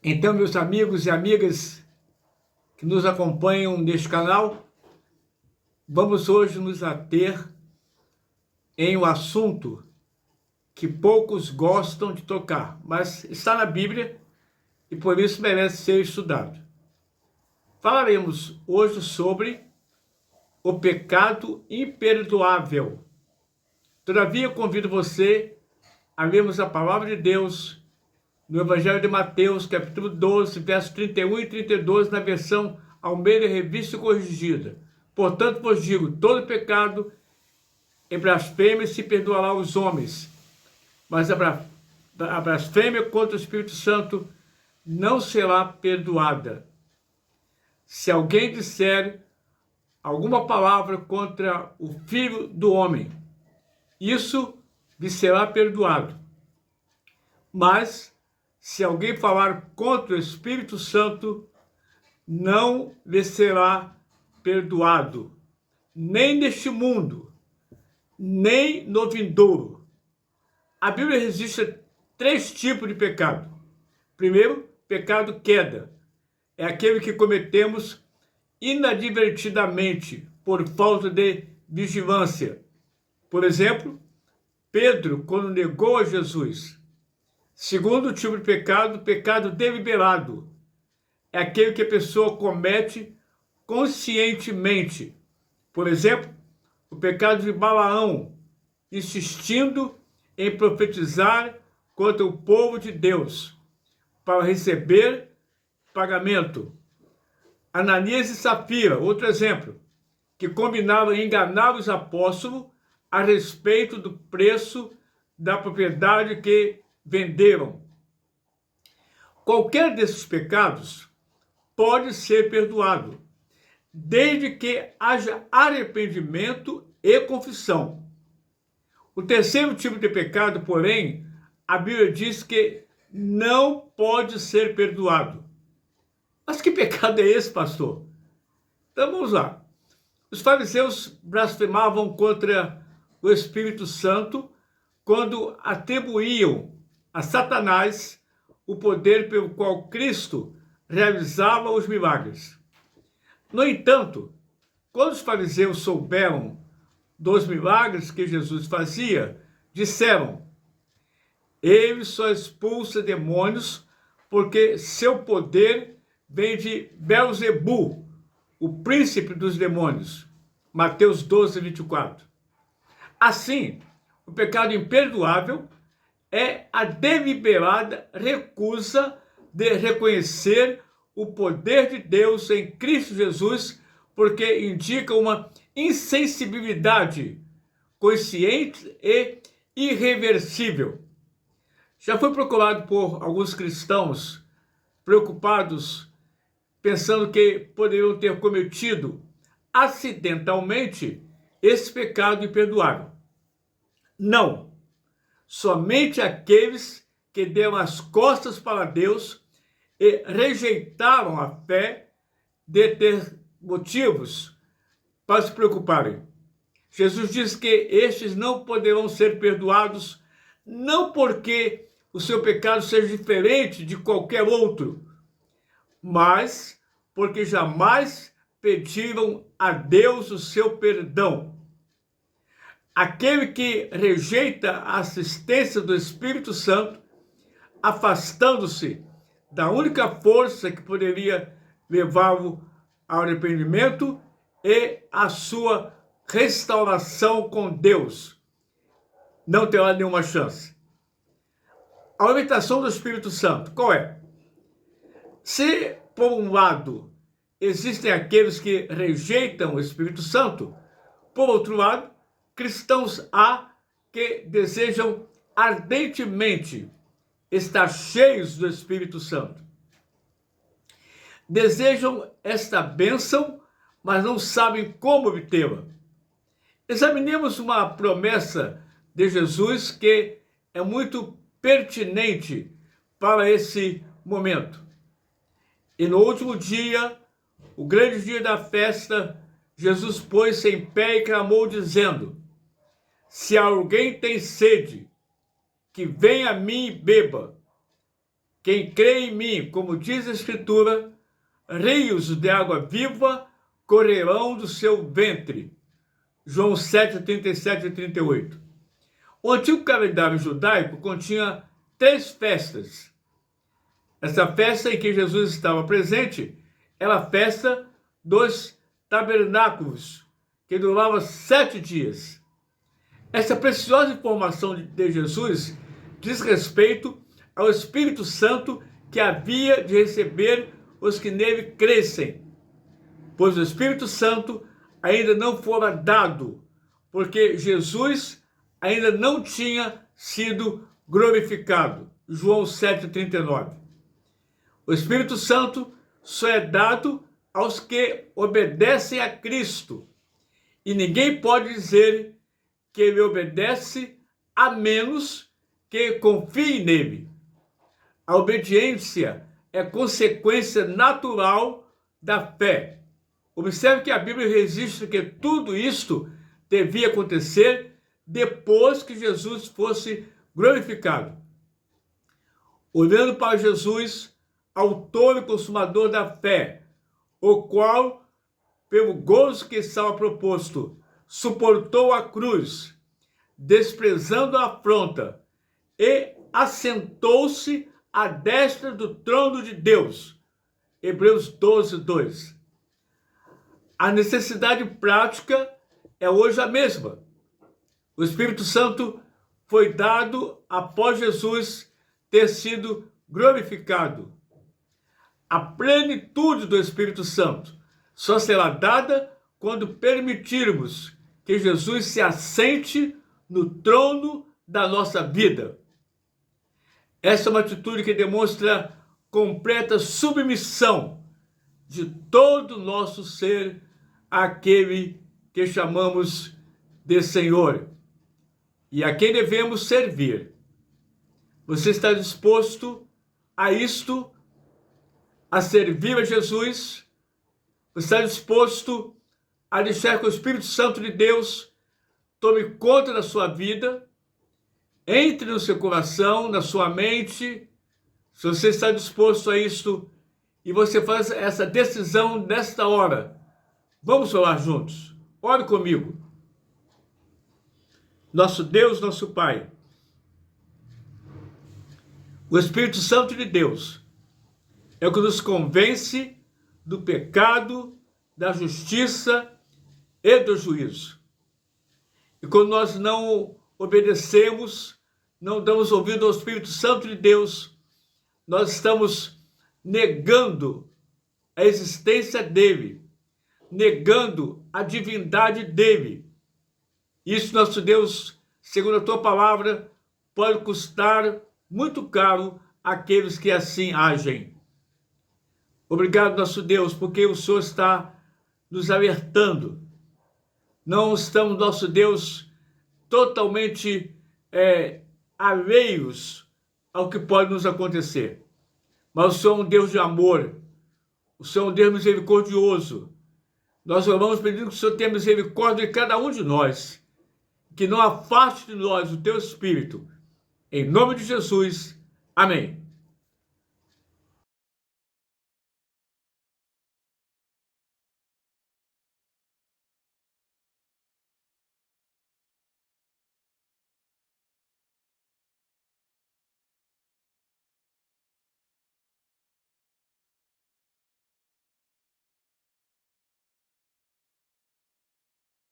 Então, meus amigos e amigas que nos acompanham neste canal, vamos hoje nos ater em um assunto que poucos gostam de tocar, mas está na Bíblia e por isso merece ser estudado. Falaremos hoje sobre o pecado imperdoável. Todavia, convido você a lermos a palavra de Deus no Evangelho de Mateus, capítulo 12, versos 31 e 32, na versão Almeida Revista e Corrigida. Portanto, vos digo, todo pecado e blasfêmia se perdoará aos homens, mas a blasfêmia contra o Espírito Santo não será perdoada. Se alguém disser alguma palavra contra o Filho do Homem, isso lhe será perdoado. Mas, se alguém falar contra o Espírito Santo, não lhe será perdoado, nem neste mundo, nem no vindouro. A Bíblia registra 3 tipos de pecado. Primeiro, pecado queda. É aquele que cometemos inadvertidamente, por falta de vigilância. Por exemplo, Pedro, quando negou a Jesus. Segundo tipo de pecado, pecado deliberado. É aquele que a pessoa comete conscientemente. Por exemplo, o pecado de Balaão, insistindo em profetizar contra o povo de Deus, para receber pagamento. Ananias e Safira, outro exemplo, que combinavam enganar os apóstolos a respeito do preço da propriedade que venderam. Qualquer desses pecados pode ser perdoado, desde que haja arrependimento e confissão. O terceiro tipo de pecado, porém, a Bíblia diz que não pode ser perdoado. Mas que pecado é esse, pastor? Então vamos lá. Os fariseus blasfemavam contra o Espírito Santo quando atribuíam a Satanás o poder pelo qual Cristo realizava os milagres. No entanto, quando os fariseus souberam dos milagres que Jesus fazia, disseram: ele só expulsa demônios porque seu poder vem de Beelzebu, o príncipe dos demônios. Mateus 12, 24. Assim, o pecado imperdoável é a deliberada recusa de reconhecer o poder de Deus em Cristo Jesus, porque indica uma insensibilidade consciente e irreversível. Já foi procurado por alguns cristãos preocupados, pensando que poderiam ter cometido acidentalmente esse pecado imperdoável. Não. Somente aqueles que deram as costas para Deus e rejeitaram a fé de ter motivos para se preocuparem. Jesus diz que estes não poderão ser perdoados, não porque o seu pecado seja diferente de qualquer outro, mas porque jamais pediram a Deus o seu perdão. Aquele que rejeita a assistência do Espírito Santo, afastando-se da única força que poderia levá-lo ao arrependimento e à sua restauração com Deus, não terá nenhuma chance. A orientação do Espírito Santo, qual é? Se, por um lado, existem aqueles que rejeitam o Espírito Santo, por outro lado, cristãos há que desejam ardentemente estar cheios do Espírito Santo. Desejam esta bênção, mas não sabem como obtê-la. Examinemos uma promessa de Jesus que é muito pertinente para esse momento. E no último dia, o grande dia da festa, Jesus pôs-se em pé e clamou, dizendo: se alguém tem sede, que venha a mim e beba. Quem crê em mim, como diz a Escritura, rios de água viva correrão do seu ventre. João 7, 37 e 38. O antigo calendário judaico continha 3 festas. Essa festa em que Jesus estava presente era a festa dos tabernáculos, que durava 7 dias. Essa preciosa informação de Jesus diz respeito ao Espírito Santo que havia de receber os que nele crescem, pois o Espírito Santo ainda não fora dado, porque Jesus ainda não tinha sido glorificado. João 7,39. O Espírito Santo só é dado aos que obedecem a Cristo, e ninguém pode dizer que ele obedece a menos que confie nele. A obediência é consequência natural da fé. Observe que a Bíblia registra que tudo isto devia acontecer depois que Jesus fosse glorificado. Olhando para Jesus, autor e consumador da fé, o qual, pelo gozo que estava proposto, suportou a cruz, desprezando a afronta, e assentou-se à destra do trono de Deus. Hebreus 12, 2. A necessidade prática é hoje a mesma. O Espírito Santo foi dado após Jesus ter sido glorificado. A plenitude do Espírito Santo só será dada quando permitirmos que Jesus se assente no trono da nossa vida. Essa é uma atitude que demonstra completa submissão de todo o nosso ser àquele que chamamos de Senhor e a quem devemos servir. Você está disposto a isto, a servir a Jesus? Você está disposto a deixar que o Espírito Santo de Deus tome conta da sua vida, entre no seu coração, na sua mente? Se você está disposto a isto e você faz essa decisão nesta hora, vamos orar juntos. Ore comigo. Nosso Deus, nosso Pai, o Espírito Santo de Deus é o que nos convence do pecado, da justiça e do juízo. E quando nós não obedecemos, não damos ouvido ao Espírito Santo de Deus, nós estamos negando a existência dele, negando a divindade dele. Isso, nosso Deus, segundo a tua palavra, pode custar muito caro àqueles que assim agem. Obrigado, nosso Deus, porque o Senhor está nos alertando. Não estamos, nosso Deus, totalmente alheios ao que pode nos acontecer. Mas o Senhor é um Deus de amor, o Senhor é um Deus misericordioso. Nós oramos pedindo que o Senhor tenha misericórdia de cada um de nós, que não afaste de nós o teu Espírito. Em nome de Jesus, amém.